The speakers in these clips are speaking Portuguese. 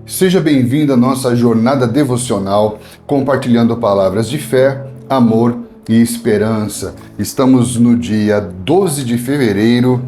Seja bem-vindo à nossa jornada devocional, compartilhando palavras de fé, amor e esperança. Estamos no dia 12 de fevereiro.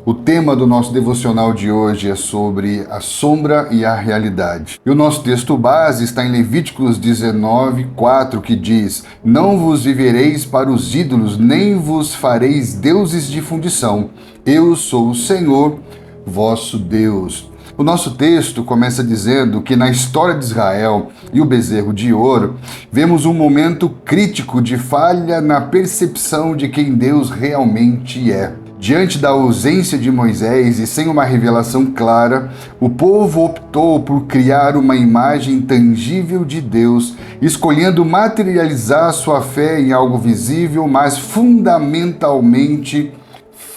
O tema do nosso devocional de hoje é sobre a sombra e a realidade. E o nosso texto base está em Levíticos 19:4, que diz: Não vos vivereis para os ídolos, nem vos fareis deuses de fundição. Eu sou o Senhor, vosso Deus. O nosso texto começa dizendo que na história de Israel e o bezerro de ouro, vemos um momento crítico de falha na percepção de quem Deus realmente é. Diante da ausência de Moisés e sem uma revelação clara, o povo optou por criar uma imagem tangível de Deus, escolhendo materializar sua fé em algo visível, mas fundamentalmente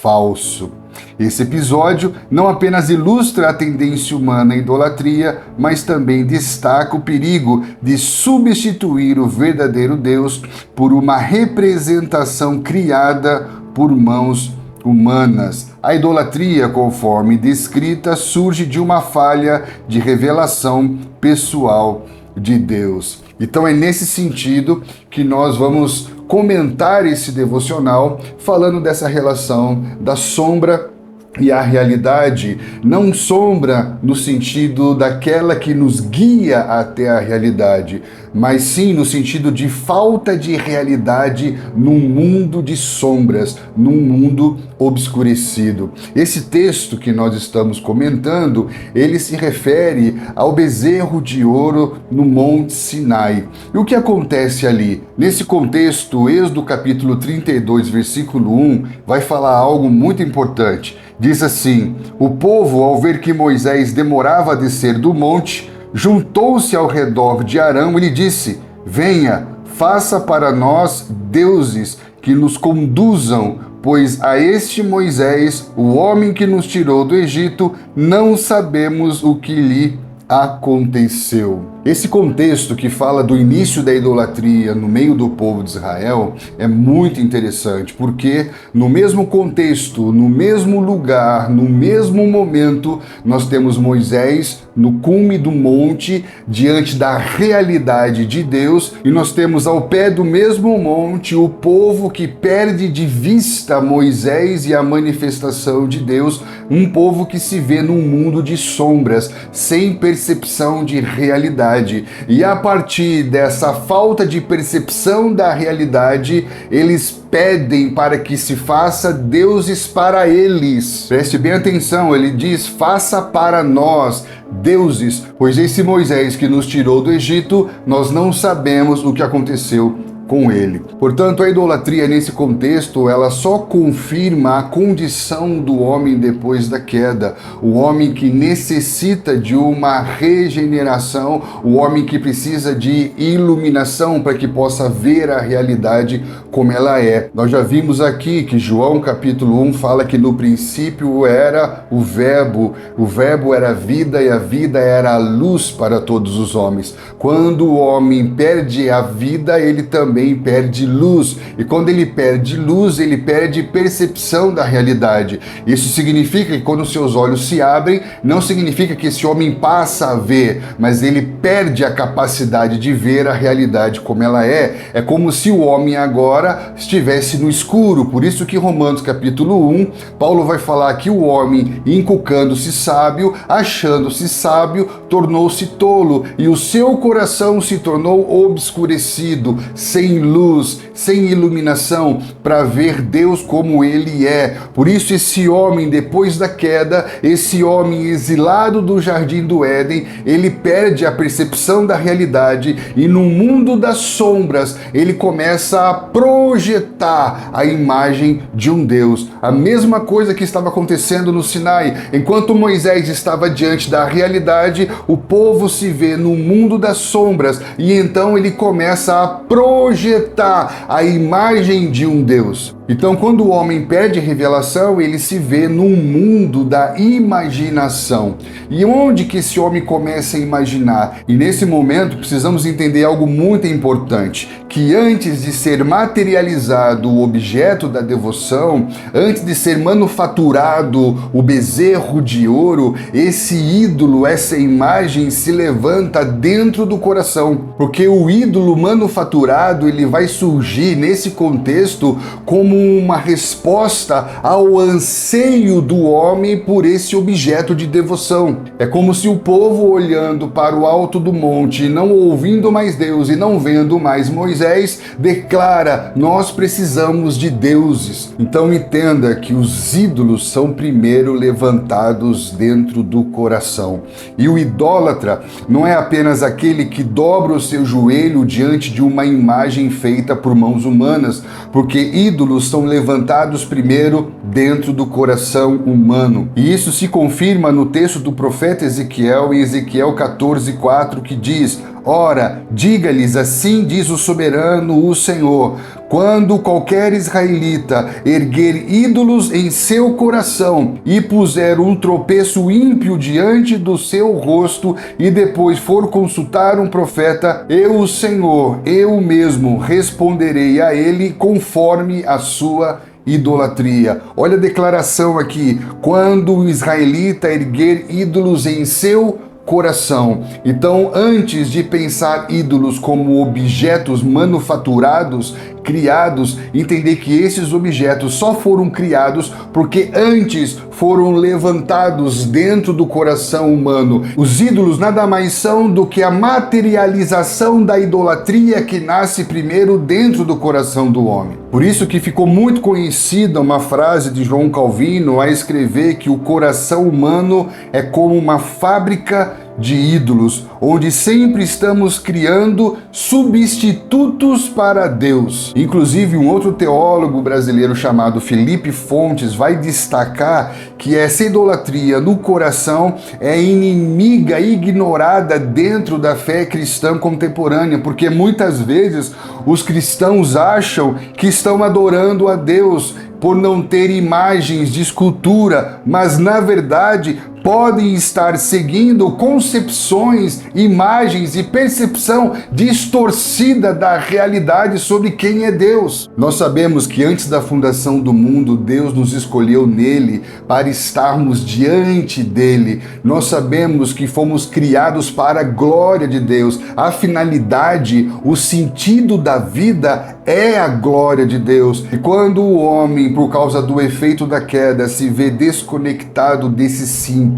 falso. Esse episódio não apenas ilustra a tendência humana à idolatria, mas também destaca o perigo de substituir o verdadeiro Deus por uma representação criada por mãos humanas. A idolatria, conforme descrita, surge de uma falha de revelação pessoal de Deus. Então é nesse sentido que nós vamos comentar esse devocional falando dessa relação da sombra e a realidade. Não sombra no sentido daquela que nos guia até a realidade, mas sim no sentido de falta de realidade num mundo de sombras, num mundo obscurecido. Esse texto que nós estamos comentando, ele se refere ao bezerro de ouro no Monte Sinai. E o que acontece ali? Nesse contexto, Êxodo capítulo 32, versículo 1, vai falar algo muito importante. Diz assim: o povo, ao ver que Moisés demorava a descer do monte, juntou-se ao redor de Arão e lhe disse: Venha, faça para nós deuses que nos conduzam, pois a este Moisés, o homem que nos tirou do Egito, não sabemos o que lhe aconteceu. Esse contexto que fala do início da idolatria no meio do povo de Israel é muito interessante, porque no mesmo contexto, no mesmo lugar, no mesmo momento, nós temos Moisés no cume do monte, diante da realidade de Deus, e nós temos ao pé do mesmo monte o povo que perde de vista Moisés e a manifestação de Deus, um povo que se vê num mundo de sombras, sem percepção de realidade. E a partir dessa falta de percepção da realidade, eles pedem para que se faça deuses para eles. Preste bem atenção, ele diz: faça para nós deuses, pois esse Moisés que nos tirou do Egito, nós não sabemos o que aconteceu com ele. Portanto, a idolatria nesse contexto, ela só confirma a condição do homem depois da queda, o homem que necessita de uma regeneração, o homem que precisa de iluminação para que possa ver a realidade como ela é. Nós já vimos aqui que João capítulo 1 fala que no princípio era o verbo era vida e a vida era a luz para todos os homens. Quando o homem perde a vida, ele também perde luz, e quando ele perde luz, ele perde percepção da realidade. Isso significa que quando seus olhos se abrem, não significa que esse homem passa a ver, mas ele perde a capacidade de ver a realidade como ela é. É como se o homem agora estivesse no escuro. Por isso que Romanos capítulo 1, Paulo vai falar que o homem, inculcando-se sábio, achando-se sábio, tornou-se tolo, e o seu coração se tornou obscurecido, sem luz, sem iluminação, para ver Deus como Ele é. Por isso esse homem, depois da queda, esse homem exilado do Jardim do Éden, ele perde a percepção da realidade, e no mundo das sombras, ele começa a projetar a imagem de um Deus. A mesma coisa que estava acontecendo no Sinai. Enquanto Moisés estava diante da realidade, o povo se vê no mundo das sombras, e então ele começa a projetar a imagem de um Deus. Então, quando o homem perde revelação, ele se vê num mundo da imaginação. E onde que esse homem começa a imaginar? E nesse momento, precisamos entender algo muito importante, que antes de ser materializado o objeto da devoção, antes de ser manufaturado o bezerro de ouro, esse ídolo, essa imagem se levanta dentro do coração, porque o ídolo manufaturado, ele vai surgir nesse contexto como uma resposta ao anseio do homem por esse objeto de devoção. É como se o povo, olhando para o alto do monte, não ouvindo mais Deus e não vendo mais Moisés, declara: nós precisamos de deuses. Então entenda que os ídolos são primeiro levantados dentro do coração. E o idólatra não é apenas aquele que dobra o seu joelho diante de uma imagem feita por mãos humanas, porque ídolos são levantados primeiro dentro do coração humano. E isso se confirma no texto do profeta Ezequiel, em Ezequiel 14:4, que diz: ora, diga-lhes, assim diz o soberano, o Senhor, quando qualquer israelita erguer ídolos em seu coração e puser um tropeço ímpio diante do seu rosto e depois for consultar um profeta, eu, o Senhor, eu mesmo responderei a ele conforme a sua idolatria. Olha a declaração aqui: quando o israelita erguer ídolos em seu coração. Então, antes de pensar ídolos como objetos manufaturados, criados, entender que esses objetos só foram criados porque antes foram levantados dentro do coração humano. Os ídolos nada mais são do que a materialização da idolatria que nasce primeiro dentro do coração do homem. Por isso que ficou muito conhecida uma frase de João Calvino a escrever que o coração humano é como uma fábrica de ídolos, onde sempre estamos criando substitutos para Deus. Inclusive, um outro teólogo brasileiro chamado Felipe Fontes vai destacar que essa idolatria no coração é inimiga e ignorada dentro da fé cristã contemporânea, porque muitas vezes os cristãos acham que estão adorando a Deus por não ter imagens de escultura, mas na verdade podem estar seguindo concepções, imagens e percepção distorcida da realidade sobre quem é Deus. Nós sabemos que antes da fundação do mundo, Deus nos escolheu nele para estarmos diante dele. Nós sabemos que fomos criados para a glória de Deus. A finalidade, o sentido da vida é a glória de Deus. E quando o homem, por causa do efeito da queda, se vê desconectado desse sentido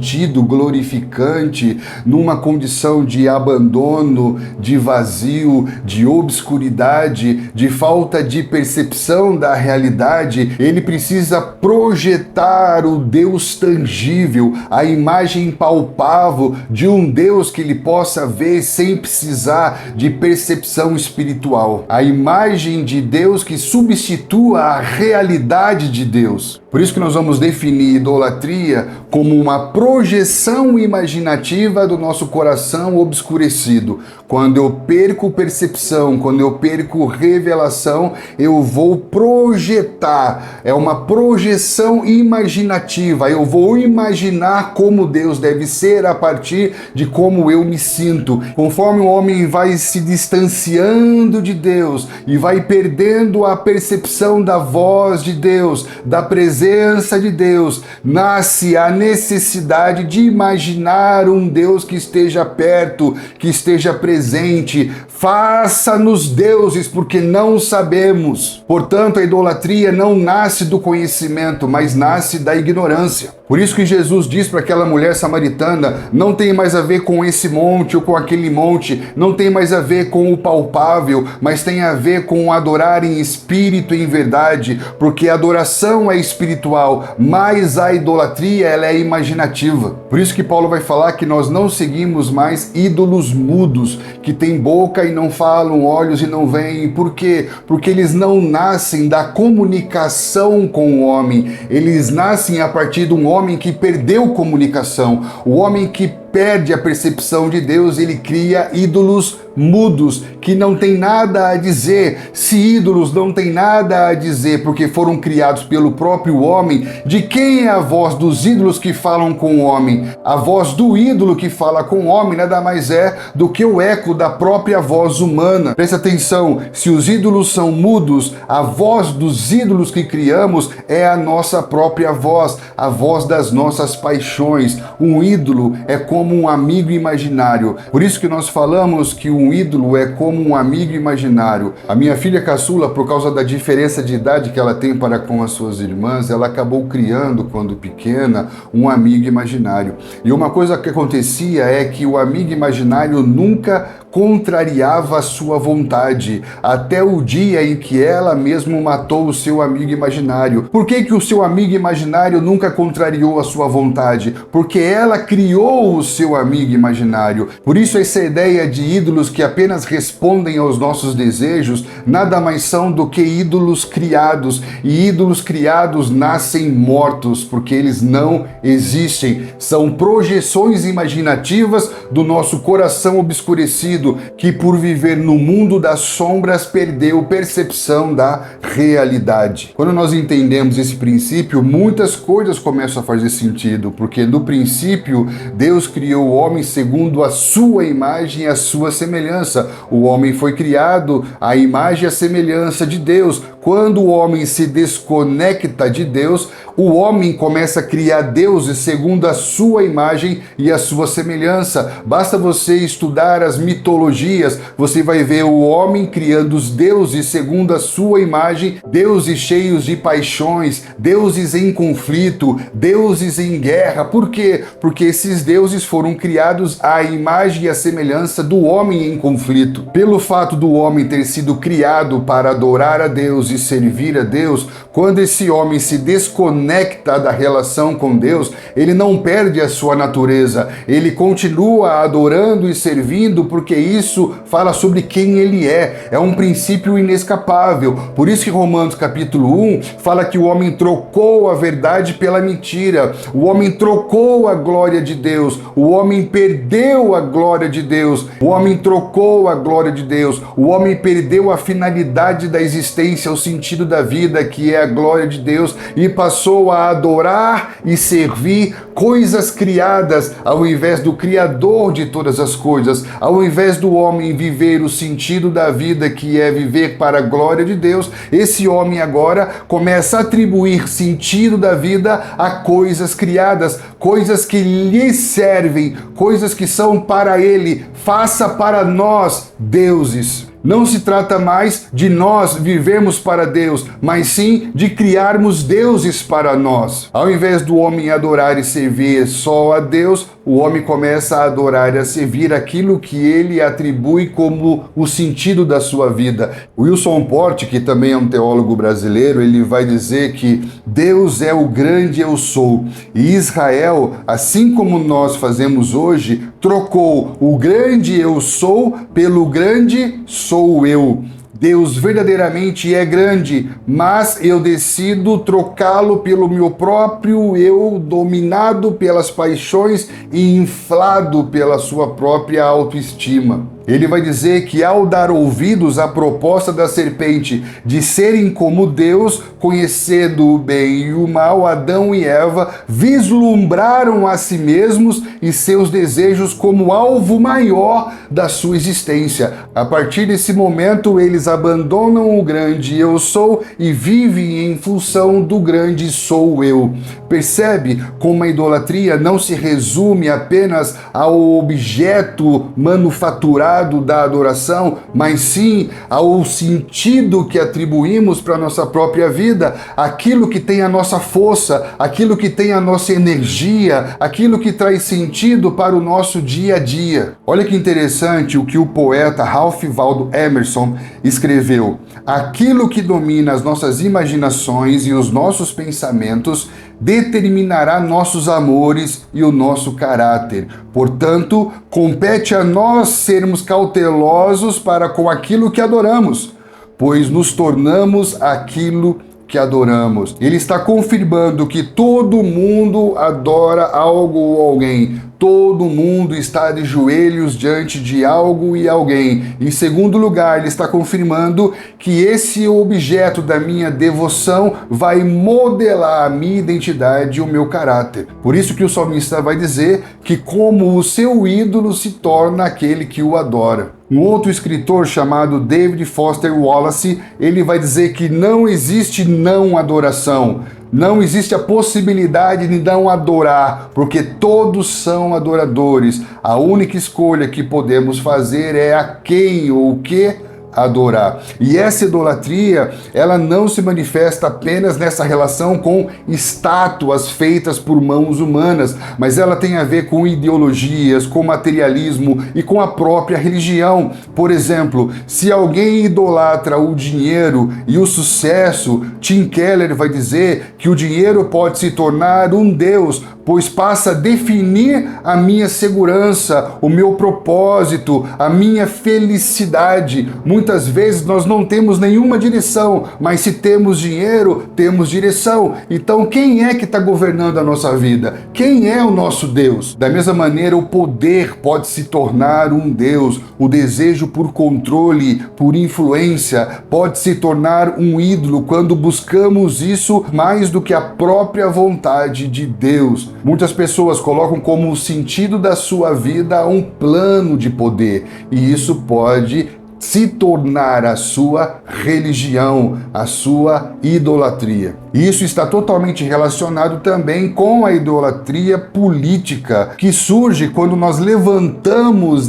glorificante, numa condição de abandono, de vazio, de obscuridade, de falta de percepção da realidade, ele precisa projetar o Deus tangível, a imagem palpável de um Deus que ele possa ver sem precisar de percepção espiritual. A imagem de Deus que substitua a realidade de Deus. Por isso que nós vamos definir idolatria como uma projeção imaginativa do nosso coração obscurecido. Quando eu perco percepção, quando eu perco revelação, eu vou projetar. É uma projeção imaginativa. Eu vou imaginar como Deus deve ser a partir de como eu me sinto. Conforme o homem vai se distanciando de Deus e vai perdendo a percepção da voz de Deus, da presença de Deus, nasce a necessidade de imaginar um Deus que esteja perto, que esteja presente. Faça-nos deuses, porque não sabemos. Portanto, a idolatria não nasce do conhecimento, mas nasce da ignorância. Por isso que Jesus diz para aquela mulher samaritana: não tem mais a ver com esse monte ou com aquele monte, não tem mais a ver com o palpável, mas tem a ver com adorar em espírito e em verdade, porque a adoração é espiritual, mas a idolatria ela é imaginativa. Por isso que Paulo vai falar que nós não seguimos mais ídolos mudos, que têm boca e não falam, olhos e não veem. Por quê? Porque eles não nascem da comunicação com o homem, eles nascem a partir de um homem que perdeu comunicação, o homem que perde a percepção de Deus, ele cria ídolos mudos, que não tem nada a dizer. Se ídolos não tem nada a dizer porque foram criados pelo próprio homem, de quem é a voz dos ídolos que falam com o homem? A voz do ídolo que fala com o homem nada mais é do que o eco da própria voz humana. Presta atenção, se os ídolos são mudos, a voz dos ídolos que criamos é a nossa própria voz, a voz das nossas paixões. Um ídolo é como um amigo imaginário. Por isso que nós falamos que um ídolo é como um amigo imaginário. A minha filha caçula, por causa da diferença de idade que ela tem para com as suas irmãs, ela acabou criando, quando pequena, um amigo imaginário. E uma coisa que acontecia é que o amigo imaginário nunca contrariava a sua vontade, até o dia em que ela mesma matou o seu amigo imaginário. Por que o seu amigo imaginário nunca contrariou a sua vontade? Porque ela criou o seu amigo imaginário. Por isso essa ideia de ídolos que apenas respondem aos nossos desejos nada mais são do que ídolos criados, e ídolos criados nascem mortos, porque eles não existem. São projeções imaginativas do nosso coração obscurecido, que por viver no mundo das sombras perdeu percepção da realidade. Quando nós entendemos esse princípio, muitas coisas começam a fazer sentido, porque no princípio Deus criou o homem segundo a sua imagem e a sua semelhança. O homem foi criado à imagem e à semelhança de Deus. Quando o homem se desconecta de Deus, o homem começa a criar deuses segundo a sua imagem e a sua semelhança. Basta você estudar as mitologias, você vai ver o homem criando os deuses segundo a sua imagem, deuses cheios de paixões, deuses em conflito, deuses em guerra. Por quê? Porque esses deuses foram criados à imagem e à semelhança do homem em conflito. Pelo fato do homem ter sido criado para adorar a Deus e servir a Deus, quando esse homem se desconecta da relação com Deus, ele não perde a sua natureza, ele continua adorando e servindo, porque isso fala sobre quem ele é. É um princípio inescapável. Por isso que Romanos capítulo 1 fala que o homem trocou a verdade pela mentira, o homem trocou a glória de Deus, o homem perdeu a glória de Deus, o homem trocou a glória de Deus, o homem perdeu a finalidade da existência, o sentido da vida, que é a glória de Deus, e passou a adorar e servir coisas criadas ao invés do Criador de todas as coisas. Ao invés do homem viver o sentido da vida, que é viver para a glória de Deus, esse homem agora começa a atribuir sentido da vida a coisas criadas, coisas que lhe servem, coisas que são para ele. Faça para nós deuses. Não se trata mais de nós vivermos para Deus, mas sim de criarmos deuses para nós. Ao invés do homem adorar e servir só a Deus, o homem começa a adorar e a servir aquilo que ele atribui como o sentido da sua vida. Wilson Porte, que também é um teólogo brasileiro, ele vai dizer que Deus é o grande eu sou. E Israel, assim como nós fazemos hoje, trocou o grande eu sou pelo grande sou eu. Deus verdadeiramente é grande, mas eu decido trocá-lo pelo meu próprio eu, dominado pelas paixões e inflado pela sua própria autoestima. Ele vai dizer que ao dar ouvidos à proposta da serpente de serem como Deus, conhecendo o bem e o mal, Adão e Eva vislumbraram a si mesmos e seus desejos como alvo maior da sua existência. A partir desse momento, eles abandonam o grande eu sou e vivem em função do grande sou eu. Percebe como a idolatria não se resume apenas ao objeto manufaturado da adoração, mas sim ao sentido que atribuímos para a nossa própria vida, aquilo que tem a nossa força, aquilo que tem a nossa energia, aquilo que traz sentido para o nosso dia a dia. Olha que interessante o que o poeta Ralph Waldo Emerson escreveu. Aquilo que domina as nossas imaginações e os nossos pensamentos determinará nossos amores e o nosso caráter. Portanto, compete a nós sermos cautelosos para com aquilo que adoramos, pois nos tornamos aquilo que adoramos. Ele está confirmando que todo mundo adora algo ou alguém. todo mundo está de joelhos diante de algo e alguém. Em segundo lugar, ele está confirmando que esse objeto da minha devoção vai modelar a minha identidade e o meu caráter. Por isso que o salmista vai dizer que como o seu ídolo se torna aquele que o adora. Um outro escritor chamado David Foster Wallace, ele vai dizer que não existe não adoração. Não existe a possibilidade de não adorar, porque todos são adoradores. A única escolha que podemos fazer é a quem ou o que adorar. E essa idolatria, ela não se manifesta apenas nessa relação com estátuas feitas por mãos humanas, mas ela tem a ver com ideologias, com materialismo e com a própria religião. Por exemplo, se alguém idolatra o dinheiro e o sucesso, Tim Keller vai dizer que o dinheiro pode se tornar um Deus, pois passa a definir a minha segurança, o meu propósito, a minha felicidade. Muitas vezes nós não temos nenhuma direção, mas se temos dinheiro, temos direção. Então quem é que está governando a nossa vida? Quem é o nosso Deus? Da mesma maneira, o poder pode se tornar um Deus. O desejo por controle, por influência, pode se tornar um ídolo quando buscamos isso mais do que a própria vontade de Deus. Muitas pessoas colocam como o sentido da sua vida um plano de poder, e isso pode se tornar a sua religião, a sua idolatria. E isso está totalmente relacionado também com a idolatria política, que surge quando nós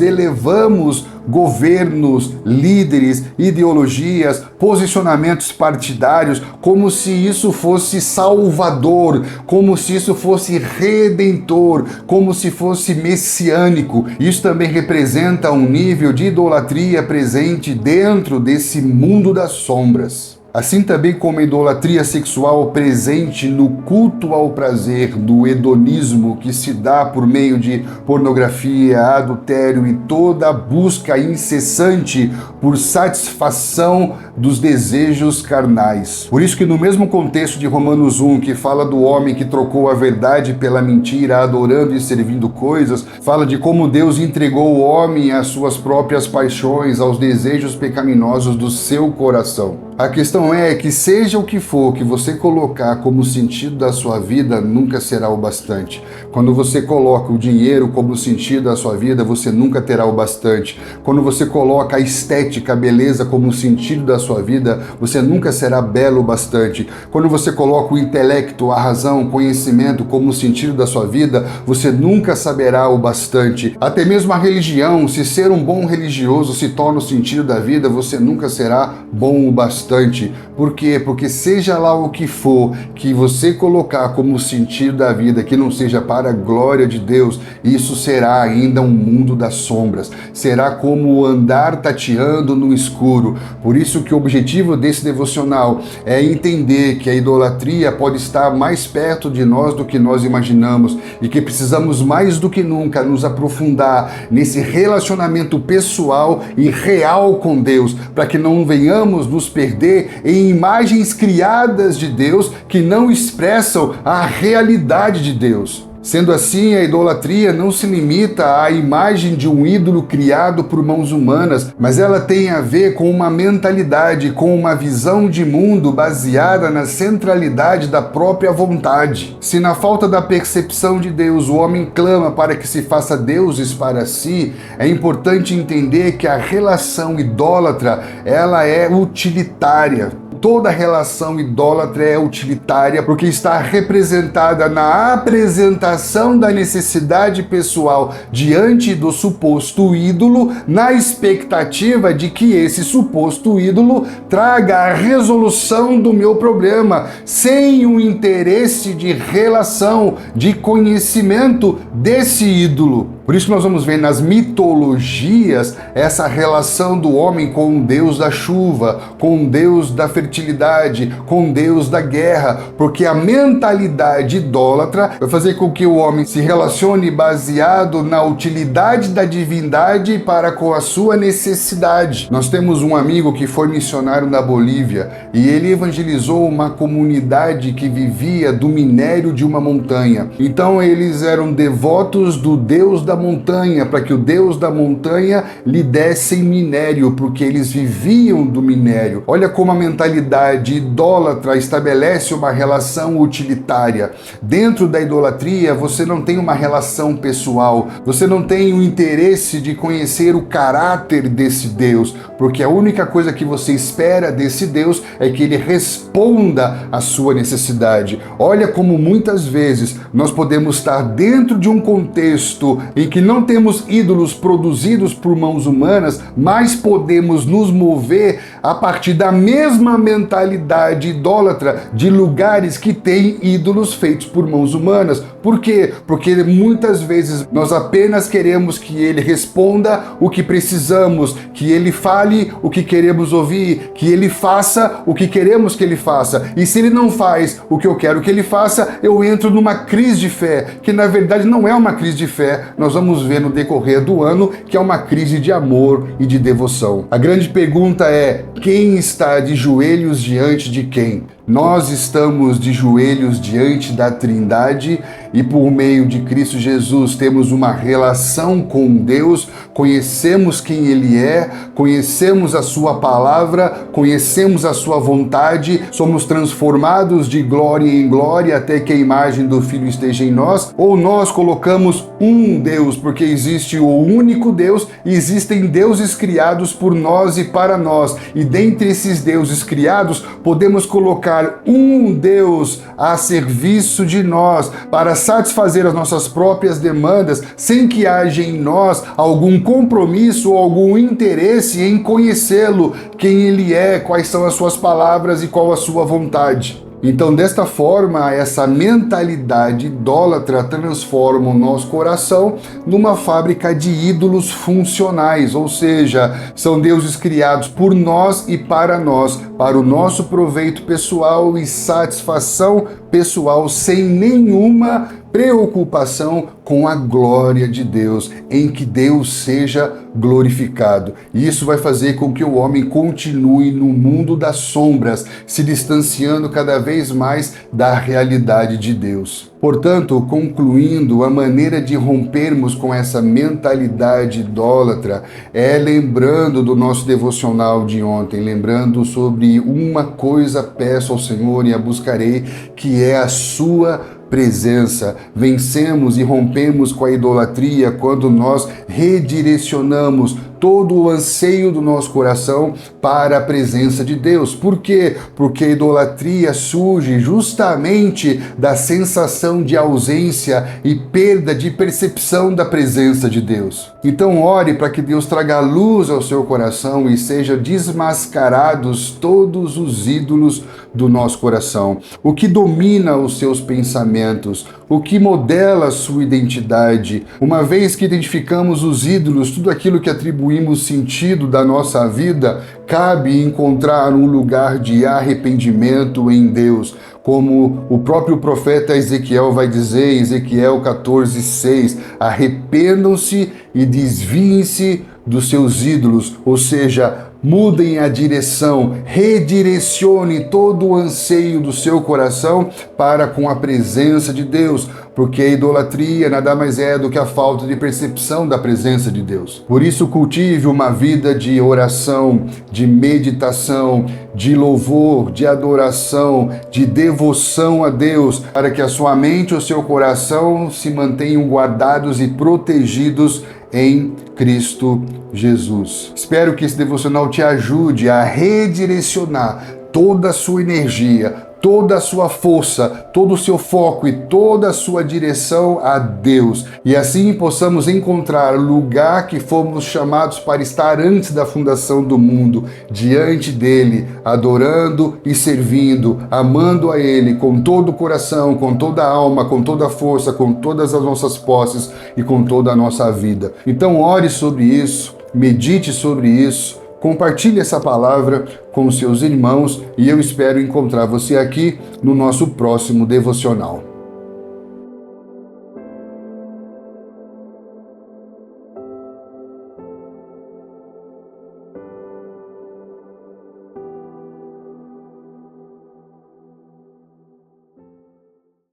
elevamos governos, líderes, ideologias, posicionamentos partidários, como se isso fosse salvador, como se isso fosse redentor, como se fosse messiânico. Isso também representa um nível de idolatria presente dentro desse mundo das sombras. Assim também como a idolatria sexual presente no culto ao prazer, do hedonismo que se dá por meio de pornografia, adultério e toda a busca incessante por satisfação dos desejos carnais. Por isso que no mesmo contexto de Romanos 1, que fala do homem que trocou a verdade pela mentira, adorando e servindo coisas, fala de como Deus entregou o homem às suas próprias paixões, aos desejos pecaminosos do seu coração. A questão é que seja o que for que você colocar como sentido da sua vida, nunca será o bastante. Quando você coloca o dinheiro como sentido da sua vida, você nunca terá o bastante. Quando você coloca a estética, a beleza como sentido da sua vida, você nunca será belo o bastante. Quando você coloca o intelecto, a razão, o conhecimento como sentido da sua vida, você nunca saberá o bastante. Até mesmo a religião, se ser um bom religioso se torna o sentido da vida, você nunca será bom o bastante. Por quê? Porque seja lá o que for que você colocar como sentido da vida, que não seja para a glória de Deus, isso será ainda um mundo das sombras. Será como andar tateando no escuro. Por isso que o objetivo desse devocional é entender que a idolatria pode estar mais perto de nós do que nós imaginamos e que precisamos mais do que nunca nos aprofundar nesse relacionamento pessoal e real com Deus, para que não venhamos nos perder em imagens criadas de Deus que não expressam a realidade de Deus. Sendo assim, a idolatria não se limita à imagem de um ídolo criado por mãos humanas, mas ela tem a ver com uma mentalidade, com uma visão de mundo baseada na centralidade da própria vontade. Se na falta da percepção de Deus o homem clama para que se faça deuses para si, é importante entender que a relação idólatra, ela é utilitária. Toda relação idólatra é utilitária porque está representada na apresentação da necessidade pessoal diante do suposto ídolo, na expectativa de que esse suposto ídolo traga a resolução do meu problema, sem o interesse de relação, de conhecimento desse ídolo. Por isso nós vamos ver nas mitologias essa relação do homem com o Deus da chuva, com o Deus da fertilidade, com o Deus da guerra, porque a mentalidade idólatra vai fazer com que o homem se relacione baseado na utilidade da divindade para com a sua necessidade. Nós temos um amigo que foi missionário na Bolívia e ele evangelizou uma comunidade que vivia do minério de uma montanha. Então eles eram devotos do Deus da montanha, para que o Deus da montanha lhe desse minério, porque eles viviam do minério. Olha como a mentalidade idólatra estabelece uma relação utilitária. Dentro da idolatria, você não tem uma relação pessoal, você não tem o interesse de conhecer o caráter desse Deus, porque a única coisa que você espera desse Deus é que ele responda à sua necessidade. Olha como muitas vezes nós podemos estar dentro de um contexto em que não temos ídolos produzidos por mãos humanas, mas podemos nos mover a partir da mesma mentalidade idólatra de lugares que têm ídolos feitos por mãos humanas. Por quê? Porque muitas vezes nós apenas queremos que ele responda o que precisamos, que ele fale o que queremos ouvir, que ele faça o que queremos que ele faça. E se ele não faz o que eu quero que ele faça, eu entro numa crise de fé, que na verdade não é uma crise de fé. Nós vamos ver no decorrer do ano que é uma crise de amor e de devoção. A grande pergunta é: quem está de joelhos diante de quem? Nós estamos de joelhos diante da Trindade e por meio de Cristo Jesus temos uma relação com Deus, conhecemos quem Ele é, conhecemos a Sua palavra, conhecemos a Sua vontade, somos transformados de glória em glória até que a imagem do Filho esteja em nós, ou nós colocamos um Deus, porque existe o único Deus e existem deuses criados por nós e para nós, e dentre esses deuses criados podemos colocar um Deus a serviço de nós para satisfazer as nossas próprias demandas, sem que haja em nós algum compromisso ou algum interesse em conhecê-lo, quem ele é, quais são as suas palavras e qual a sua vontade. Então, desta forma, essa mentalidade idólatra transforma o nosso coração numa fábrica de ídolos funcionais, ou seja, são deuses criados por nós e para nós, para o nosso proveito pessoal e satisfação pessoal, sem nenhuma preocupação com a glória de Deus, em que Deus seja glorificado. E isso vai fazer com que o homem continue no mundo das sombras, se distanciando cada vez mais da realidade de Deus. Portanto, concluindo, a maneira de rompermos com essa mentalidade idólatra é lembrando do nosso devocional de ontem, lembrando sobre uma coisa peço ao Senhor e a buscarei, que é a sua presença. Vencemos e rompemos com a idolatria quando nós redirecionamos todo o anseio do nosso coração para a presença de Deus. Por quê? Porque a idolatria surge justamente da sensação de ausência e perda de percepção da presença de Deus. Então ore para que Deus traga luz ao seu coração e sejam desmascarados todos os ídolos do nosso coração. O que domina os seus pensamentos, o que modela a sua identidade. Uma vez que identificamos os ídolos, tudo aquilo que atribuímos sentido da nossa vida, cabe encontrar um lugar de arrependimento em Deus. Como o próprio profeta Ezequiel vai dizer, Ezequiel 14:6, arrependam-se e desviem-se dos seus ídolos, ou seja, mudem a direção, redirecione todo o anseio do seu coração para com a presença de Deus, porque a idolatria nada mais é do que a falta de percepção da presença de Deus. Por isso, cultive uma vida de oração, de meditação, de louvor, de adoração, de devoção a Deus, para que a sua mente e o seu coração se mantenham guardados e protegidos em Cristo Jesus. Espero que esse devocional te ajude a redirecionar toda a sua energia, toda a sua força, todo o seu foco e toda a sua direção a Deus. E assim possamos encontrar o lugar que fomos chamados para estar antes da fundação do mundo, diante dele, adorando e servindo, amando a ele com todo o coração, com toda a alma, com toda a força, com todas as nossas posses e com toda a nossa vida. Então ore sobre isso, medite sobre isso, compartilhe essa palavra com seus irmãos e eu espero encontrar você aqui no nosso próximo devocional.